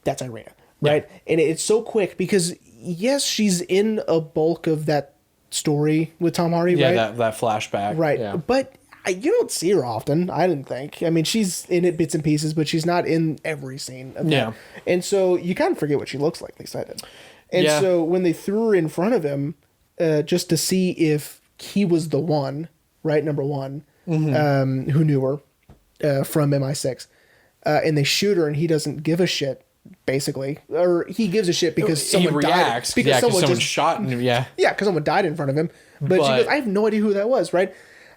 That's Irina, right? Yeah. And it's so quick because, yes, she's in a bulk of that story with Tom Hardy, right? Yeah, that flashback. Right. Yeah. But you don't see her often, I didn't think. I mean, she's in it bits and pieces, but she's not in every scene of that. And so you kind of forget what she looks like, at least I did. And so when they threw her in front of him, just to see if he was the one, right, number one, who knew her from MI6, and they shoot her and he doesn't give a shit, basically, or he gives a shit because someone died. Because someone shot him. Yeah, because someone died in front of him. But she goes, I have no idea who that was. Right?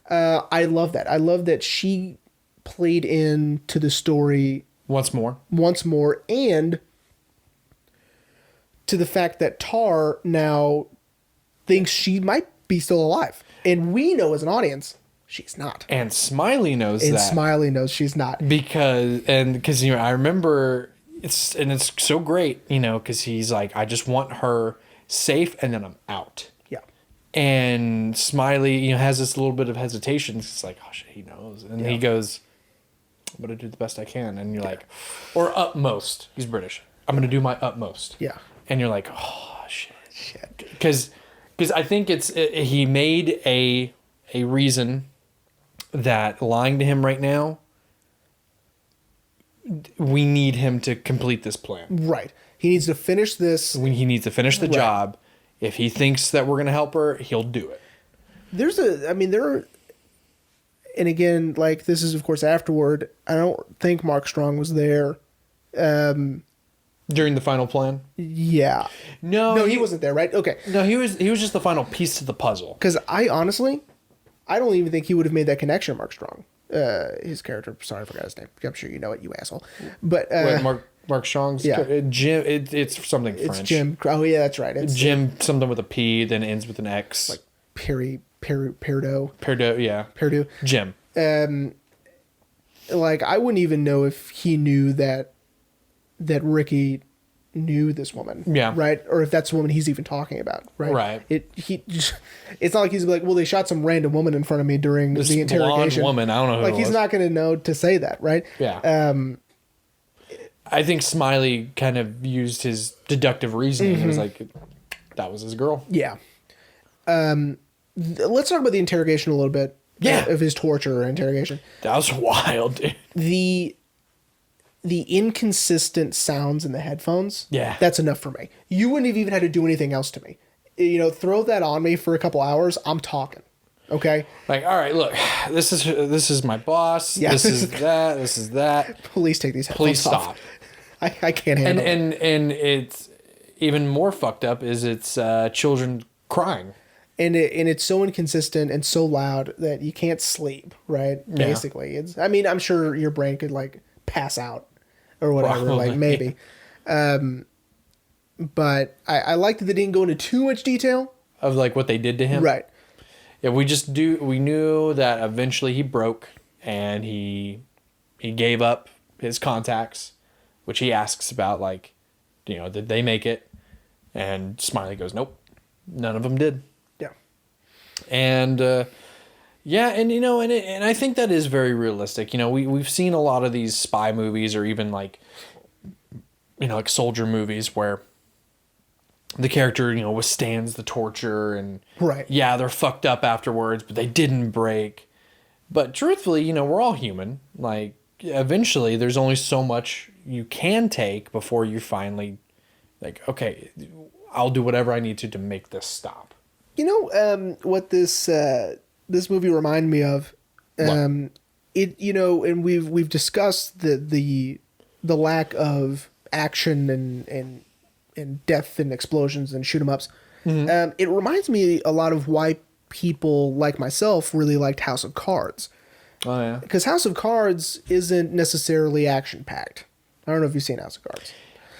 I love that. I love that she played into the story once more, and to the fact that Tar now thinks she might be still alive, and we know as an audience she's not. And Smiley knows that. And Smiley knows she's not because I remember. It's so great, because he's like, I just want her safe and then I'm out. Yeah. And Smiley, has this little bit of hesitation. It's like, oh shit, he knows. And he goes, I'm going to do the best I can. And you're like, or utmost. He's British. I'm going to do my utmost. Yeah. And you're like, oh shit. Because I think he made a reason that lying to him right now, we need him to complete this plan. Right. He needs to finish this. He needs to finish the job. If he thinks that we're going to help her, he'll do it. And again, like, this is, of course, afterward. I don't think Mark Strong was there. During the final plan? Yeah. No, he wasn't there, right? Okay. No, he was just the final piece to the puzzle. Because I don't even think he would have made that connection, Mark Strong. His character, sorry, I forgot his name. I'm sure you know it, you asshole. But wait, Mark Strong's Jim. It's something French. It's Jim. Oh yeah, that's right. It's Jim. Something with a P, then ends with an X. Like Perdo. Yeah. Perdo. Jim. Like, I wouldn't even know if he knew that Ricky knew this woman. Yeah. Right? Or if that's the woman he's even talking about. Right. Right. It's not like he's like, well, they shot some random woman in front of me during the interrogation. Blonde woman, I don't know who like, it he's was. not going to know to say that, right? Yeah. I think Smiley kind of used his deductive reasoning. He was like, that was his girl. Yeah. Let's talk about the interrogation a little bit. Yeah. Of his torture or interrogation. That was wild, dude. The inconsistent sounds in the headphones. Yeah. That's enough for me. You wouldn't have even had to do anything else to me. Throw that on me for a couple hours. I'm talking. Okay. Like, all right, look, this is my boss. Yeah. This is that. This is that. Please take these headphones off. Please stop. I can't handle it. And it's even more fucked up is it's children crying. And it's so inconsistent and so loud that you can't sleep, right? Yeah. Basically. I'm sure your brain could, like, pass out or whatever. Probably. Like, maybe. but I like that they didn't go into too much detail of like what they did to him. Right. Yeah, we knew that eventually he broke and he gave up his contacts, which he asks about, like, did they make it? And Smiley goes, nope, none of them did. Yeah. And yeah, and and I think that is very realistic. We've seen a lot of these spy movies, or even like like soldier movies, where the character withstands the torture, and right. Yeah, they're fucked up afterwards, but they didn't break. But truthfully, we're all human. Like, eventually, there's only so much you can take before you finally, like, okay, I'll do whatever I need to make this stop. What this movie reminded me of, and we've discussed the lack of action and death and explosions and shoot 'em ups. Mm-hmm. It reminds me a lot of why people like myself really liked House of Cards. Oh yeah, because House of Cards isn't necessarily action packed. I don't know if you've seen House of Cards.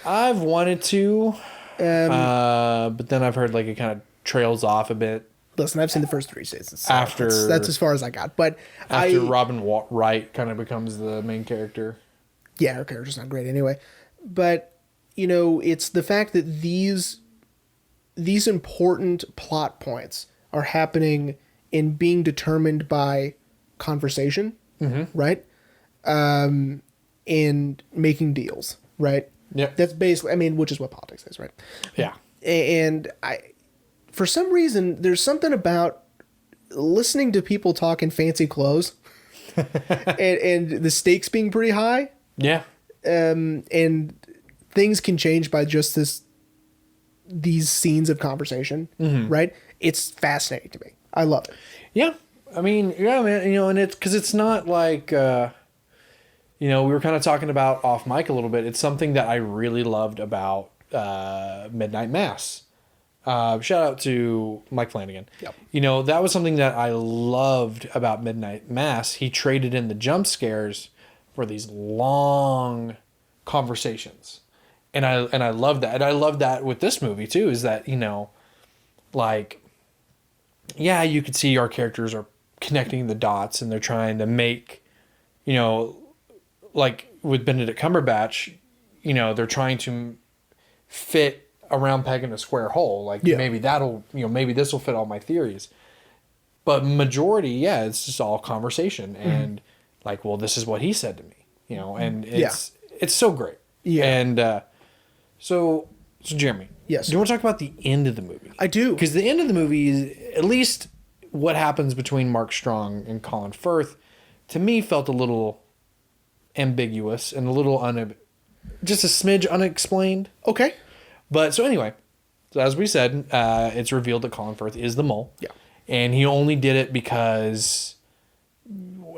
I've wanted to, but then I've heard like it kind of trails off a bit. Listen, I've seen the first 3 seasons. So after that's as far as I got. But after Robin Wright kind of becomes the main character. Yeah, her character's not great anyway. But it's the fact that these important plot points are happening in being determined by conversation, mm-hmm. right? And making deals, right? Yeah. That's basically, which is what politics is, right? Yeah. And for some reason, there's something about listening to people talk in fancy clothes and the stakes being pretty high. Yeah. And things can change by just these scenes of conversation, mm-hmm. right? It's fascinating to me. I love it. Yeah. Yeah, man, and it's because it's not like, we were kind of talking about off mic a little bit. It's something that I really loved about Midnight Mass. Shout out to Mike Flanagan. Yep. That was something that I loved about Midnight Mass. He traded in the jump scares for these long conversations. And I love that. And I love that with this movie too, is that, like, yeah, you could see our characters are connecting the dots and they're trying to make, like with Benedict Cumberbatch, they're trying to fit a round peg in a square hole. Like, yeah. Maybe maybe this will fit all my theories. But majority, yeah, it's just all conversation. Mm-hmm. And like, well, this is what he said to me, and it's so great. Yeah. And, so Jeremy, yes, do you want to talk about the end of the movie? I do, because the end of the movie is, at least what happens between Mark Strong and Colin Firth, to me felt a little ambiguous and a little just a smidge unexplained. Okay, but so anyway, so as we said, it's revealed that Colin Firth is the mole. Yeah, and he only did it because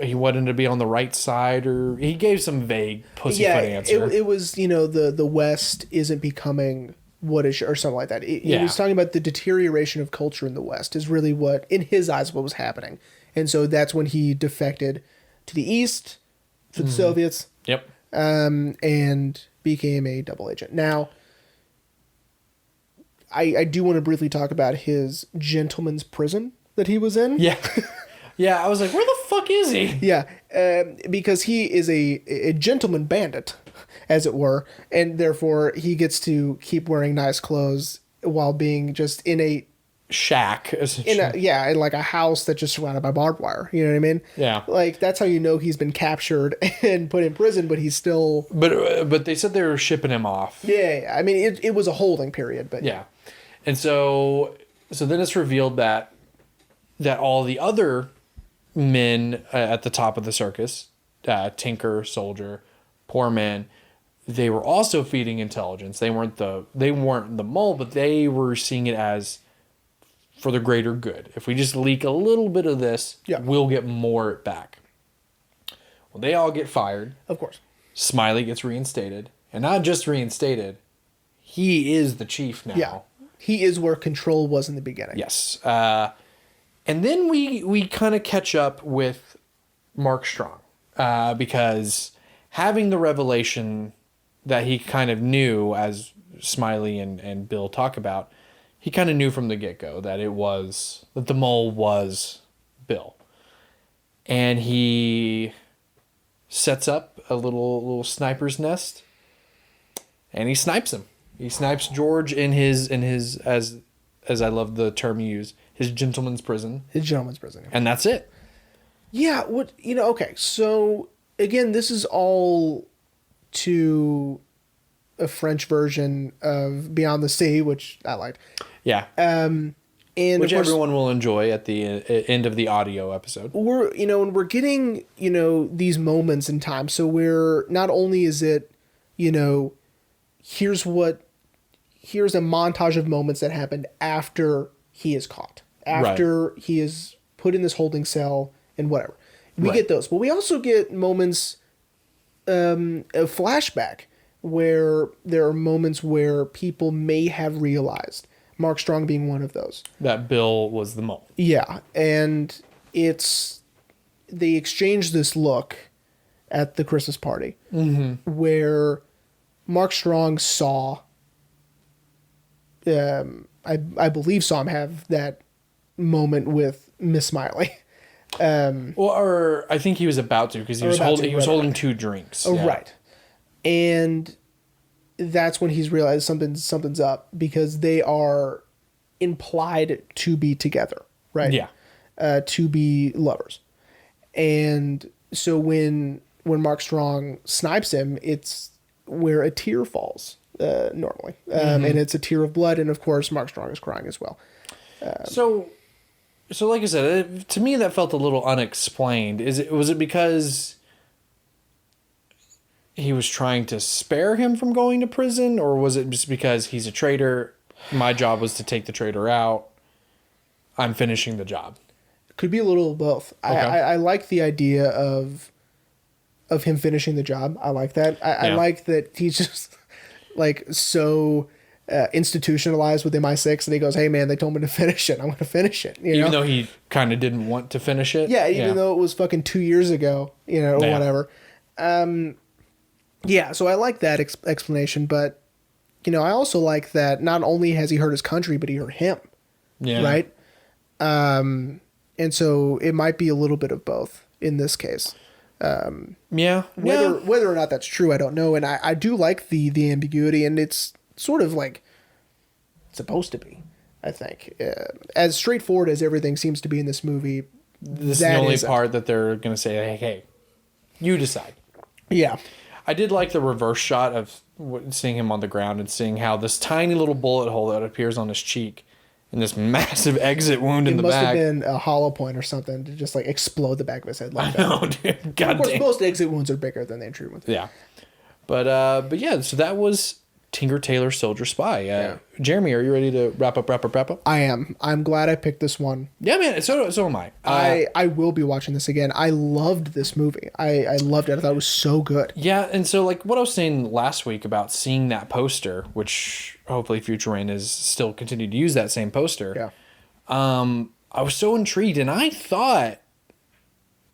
he wanted to be on the right side, or he gave some vague pussyfoot answer. It was, the West isn't becoming what is, or something like that. He was talking about the deterioration of culture in the West is really what, in his eyes, what was happening. And so that's when he defected to the East, to the Soviets. Yep. And became a double agent. Now, I do want to briefly talk about his gentleman's prison that he was in. Yeah. Yeah, I was like, where the fuck is he? Yeah, because he is a gentleman bandit, as it were, and therefore he gets to keep wearing nice clothes while being just in a shack. In like a house that's just surrounded by barbed wire. You know what I mean? Yeah. Like, that's how you know he's been captured and put in prison, but he's still... But they said they were shipping him off. Yeah. I mean, it was a holding period, but... Yeah. And so then it's revealed that all the other men at the top of the circus, Tinker, Soldier, Poor Man, they were also feeding intelligence. They weren't the mole, but they were seeing it as for the greater good. If we just leak a little bit of this, we'll get more back. Well, they all get fired. Of course. Smiley gets reinstated. And not just reinstated, he is the chief now. Yeah. He is where control was in the beginning. Yes. And then we kind of catch up with Mark Strong because having the revelation that he kind of knew as Smiley and Bill talk about, he kind of knew from the get-go that the mole was Bill. And he sets up a little sniper's nest, and he snipes him. He snipes George in his as I love the term you use, his gentleman's prison. His gentleman's prison. And that's it. Yeah, okay. So again, this is all to a French version of Beyond the Sea, which I liked. Yeah. And which everyone will enjoy at the end of the audio episode. And we're getting, these moments in time. So we're, not only is it, here's a montage of moments that happened after he is caught, after he is put in this holding cell and whatever. We get those, but we also get moments, a flashback where there are moments where people may have realized, Mark Strong being one of those, that Bill was the mole. Yeah. And they exchange this look at the Christmas party where Mark Strong saw, I believe saw him have that moment with Miss Smiley. Or I think he was about to, because he was holding 2 drinks. Oh, yeah. Right. And that's when he's realized something's up, because they are implied to be together, right? Yeah. To be lovers. And so when Mark Strong snipes him, it's where a tear falls, normally. And it's a tear of blood, and of course Mark Strong is crying as well. So like I said, to me that felt a little unexplained. Was it because he was trying to spare him from going to prison, or was it just because he's a traitor? My job was to take the traitor out. I'm finishing the job. Could be a little of both. Okay. I like the idea of him finishing the job. I like that. I like that he's just like so institutionalized with MI6, and he goes, "Hey man, they told me to finish it. I'm going to finish it." Even though he kind of didn't want to finish it. Yeah, even though it was fucking 2 years ago, or whatever. Yeah, so I like that explanation, but I also like that not only has he hurt his country, but he hurt him. Yeah. Right? And so it might be a little bit of both in this case. Whether or not that's true, I don't know. And I do like the ambiguity, and it's sort of like supposed to be, I think. As straightforward as everything seems to be in this movie. This is the only part that they're going to say, hey, you decide. Yeah. I did like the reverse shot of seeing him on the ground and seeing how this tiny little bullet hole that appears on his cheek and this massive exit wound in the back. It must have been a hollow point or something to just like explode the back of his head like that. I know, dude. God of course, most exit wounds are bigger than the entry ones. Yeah. But yeah, so that was Tinker, Tailor, Soldier, Spy. Jeremy, are you ready to wrap up? I am. I'm glad I picked this one. Yeah, man. So am I. I will be watching this again. I loved this movie. I loved it. I thought it was so good. Yeah, and so like what I was saying last week about seeing that poster, which hopefully Future Rain is still continuing to use that same poster. Yeah. I was so intrigued, and I thought,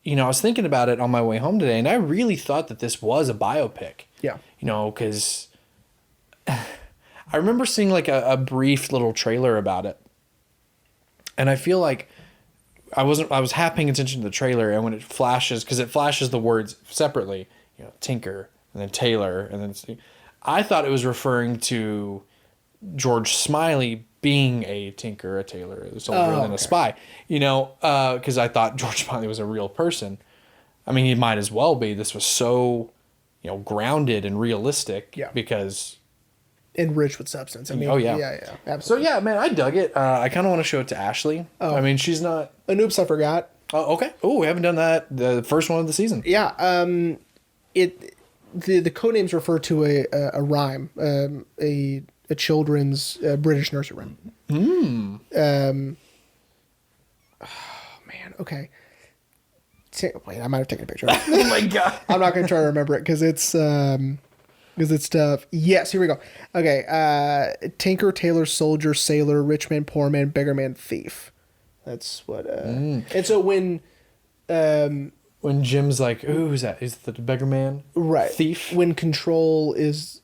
I was thinking about it on my way home today, and I really thought that this was a biopic. Yeah. Because I remember seeing like a brief little trailer about it, and I feel like I was half paying attention to the trailer, and when it flashes the words separately, Tinker and then Tailor, and then I thought it was referring to George Smiley being a tinker, a tailor, a soldier, and a spy. Because I thought George Smiley was a real person. I mean, he might as well be. This was so, grounded and realistic. Yeah. Because enriched with substance. I mean, yeah, absolutely. So yeah, man, I dug it. I kind of want to show it to Ashley. I mean, she's not. Oops, I forgot. Oh, okay. Oh, we haven't done that. The first one of the season. Yeah. The codenames refer to a rhyme, a children's British nursery rhyme. Oh man. Okay. Wait, I might have taken a picture. Oh my god. I'm not going to try to remember it because it's tough. Yes, here we go. Okay. Tinker, Tailor, Soldier, Sailor, Rich Man, Poor Man, Beggarman, Thief. That's what. And so when Jim's like, "Ooh, who's that? Is the Beggarman? Right. Thief." When control is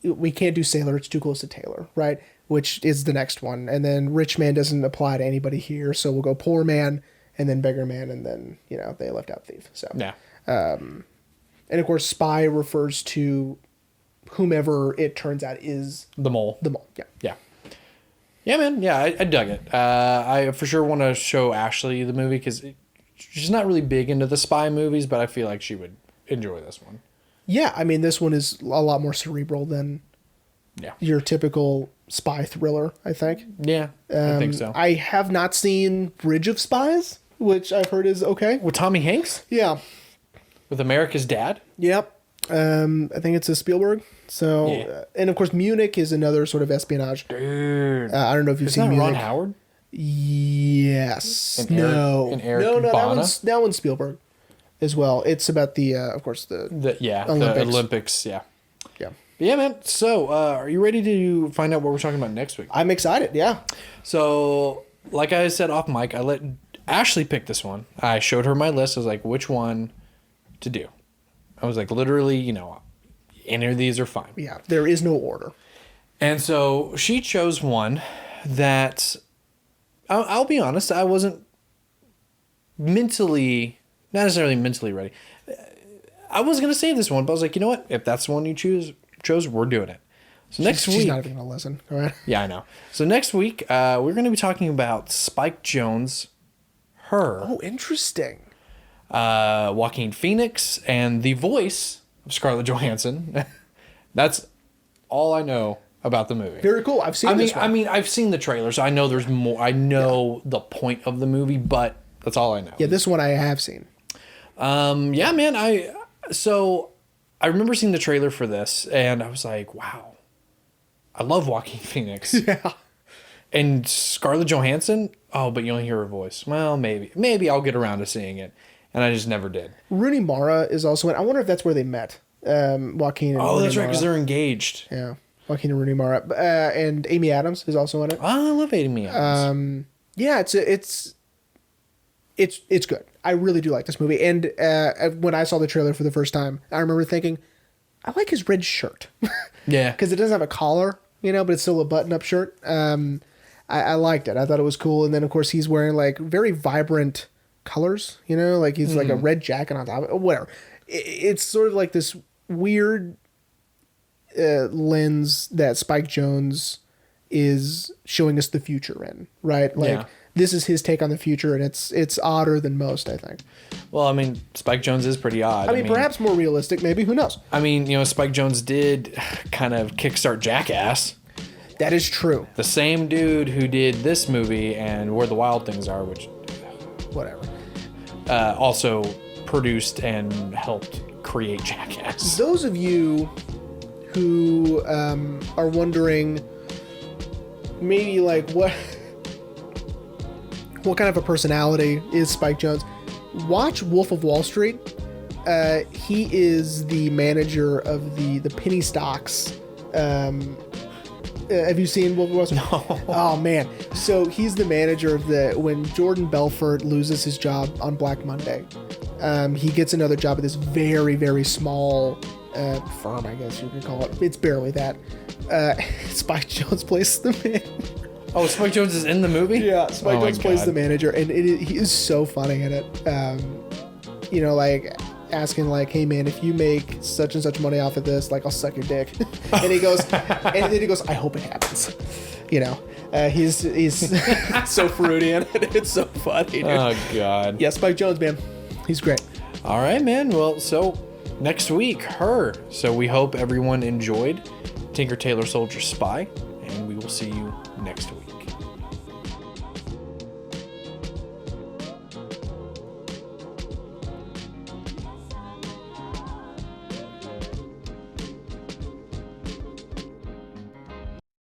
we can't do Sailor, it's too close to Tailor, right? Which is the next one. And then Rich Man doesn't apply to anybody here, so we'll go Poor Man, and then Beggarman, and then, they left out Thief. So yeah. And of course, Spy refers to whomever it turns out is the mole. The mole, yeah. Yeah. Yeah, man. Yeah, I dug it. I for sure want to show Ashley the movie because she's not really big into the spy movies, but I feel like she would enjoy this one. Yeah, I mean, this one is a lot more cerebral than your typical spy thriller, I think. Yeah, I think so. I have not seen Bridge of Spies, which I've heard is okay. With Tommy Hanks? Yeah. With America's Dad? Yep. I think it's a Spielberg. So, and of course, Munich is another sort of espionage. Dude. I don't know if you've seen that Munich. Ron Howard? Yes. And Eric Bana? That one's Spielberg as well. It's about the, of course, the Olympics. The Olympics, yeah. Yeah. But yeah, man. So, are you ready to find out what we're talking about next week? I'm excited, yeah. So, like I said off mic, I let Ashley pick this one. I showed her my list. I was like, which one to do? I was like, literally, any of these are fine. Yeah, there is no order. And so she chose one that, I'll be honest, I wasn't not necessarily mentally ready. I was going to save this one, but I was like, you know what? If that's the one you chose, we're doing it. So next week... She's not even going to listen. All right. Yeah, I know. So next week, we're going to be talking about Spike Jonze, Her. Oh, interesting. Joaquin Phoenix, and the voice of Scarlett Johansson. That's all I know about the movie. Very cool. I've seen this one. I mean, I've seen the trailer, so I know there's more. I know the point of the movie, but that's all I know. Yeah, this one I have seen. Yeah, man. I remember seeing the trailer for this, and I was like, wow, I love Joaquin Phoenix. Yeah. And Scarlett Johansson. Oh, but you only hear her voice. Well, maybe I'll get around to seeing it. And I just never did. Rooney Mara is also in. I wonder if that's where they met. Joaquin and Rooney that's right, because they're engaged. Yeah. Joaquin and Rooney Mara. And Amy Adams is also in it. Oh, I love Amy Adams. Yeah, it's good. I really do like this movie. And when I saw the trailer for the first time, I remember thinking, I like his red shirt. Yeah. Because it doesn't have a collar, but it's still a button-up shirt. I liked it. I thought it was cool. And then, of course, he's wearing, like, very vibrant colors, like he's like a red jacket on top of it, whatever. It's sort of like this weird lens that Spike Jonze is showing us the future in, right? Like this is his take on the future, and it's odder than most, I think. Well, I mean, Spike Jonze is pretty odd. I mean, perhaps more realistic, maybe. Who knows? I mean, Spike Jonze did kind of kickstart Jackass. That is true. The same dude who did this movie and Where the Wild Things Are, which... Whatever. Also produced and helped create Jackass. Those of you who are wondering maybe like what kind of a personality is Spike Jonze, watch Wolf of Wall Street. He is the manager of the penny stocks. Have you seen Wolf of Wall Street? No. Oh man. So he's the manager of when Jordan Belfort loses his job on Black Monday. He gets another job at this very, very small firm, I guess you could call it. It's barely that. Spike Jonze plays the manager. Oh, Spike Jonze is in the movie? Yeah, Spike Jonze plays the manager, and he is so funny in it. Like asking like, "Hey man, if you make such and such money off of this, like I'll suck your dick." And he goes, "I hope it happens." He's so fruity in it. It's so funny, dude. Oh god. Yeah, Spike Jonze, man, he's great. All right, man. Well, so next week, Her. So we hope everyone enjoyed Tinker Tailor Soldier Spy, and we will see you next week.